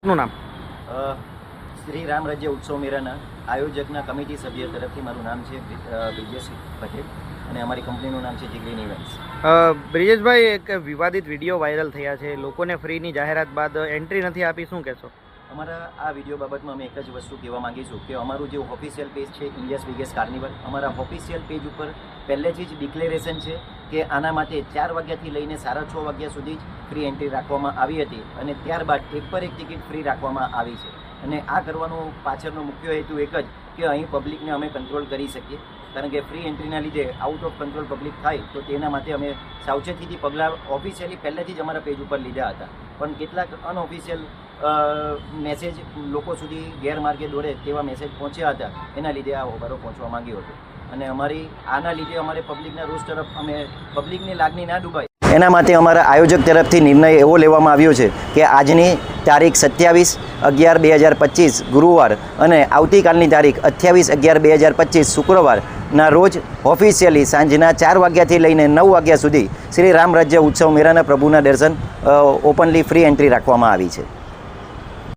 નું નામ શ્રી રામ રાજ્ય ઉત્સવ મેળાના આયોજકના કમિટી સભ્ય તરફથી મારું નામ છે બ્રિજેશ પટેલ અને અમારી કંપનીનું નામ છે જીગ્રીન ઇવેન્ટ્સ. બ્રિજેશભાઈ, એક વિવાદિત વિડીયો વાયરલ થયા છે, લોકોને ફ્રીની જાહેરાત બાદ એન્ટ્રી નથી આપી, શું કહેશો? અમારા આ વિડીયો બાબતમાં અમે એક જ વસ્તુ કહેવા માંગીશું કે અમારું જે ઓફિશિયલ પેજ છે ઇન્ડિયાઝ બિગેસ્ટ કાર્નિવલ, અમારા ઓફિશિયલ પેજ ઉપર પહેલેથી જ ડિક્લેરેશન છે કે આના માટે 4 વાગ્યાથી લઈને 6:30 વાગ્યા સુધી જ ફ્રી એન્ટ્રી રાખવામાં આવી હતી અને ત્યારબાદ એક પર એક ટિકિટ ફ્રી રાખવામાં આવી છે. અને આ કરવાનો પાછળનો મુખ્ય હેતુ એક જ કે અહીં પબ્લિકને અમે કંટ્રોલ કરી શકીએ, કારણ કે ફ્રી એન્ટ્રીના લીધે આઉટ ઓફ કંટ્રોલ પબ્લિક થાય તો તેના માટે અમે સાવચેતીથી પગલાં ઓફિશિયલી પહેલેથી જ અમારા પેજ ઉપર લીધા હતા. પણ કેટલાક અનઓફિશિયલ મેસેજ લોકો સુધી ગેરમાર્ગે દોડે તેવા મેસેજ પહોંચ્યા હતા, એના લીધે આ હોબાળો પહોંચવા માંગ્યો હતો. અને આના લીધે અમારે પબ્લિકના રોષ તરફ અમે પબ્લિકની લાગણી ના ડૂબાય એના માટે અમારા આયોજક તરફથી નિર્ણય એવો લેવામાં આવ્યો છે કે આજની તારીખ 27/11/2025 ગુરુવાર અને આવતીકાલની તારીખ 28/11/2025 શુક્રવારના રોજ ઓફિશિયલી સાંજના 4 વાગ્યાથી લઈને 9 વાગ્યા સુધી શ્રી રામ રાજ્ય ઉત્સવ મેળાના પ્રભુના દર્શન ઓપનલી ફ્રી એન્ટ્રી રાખવામાં આવી છે.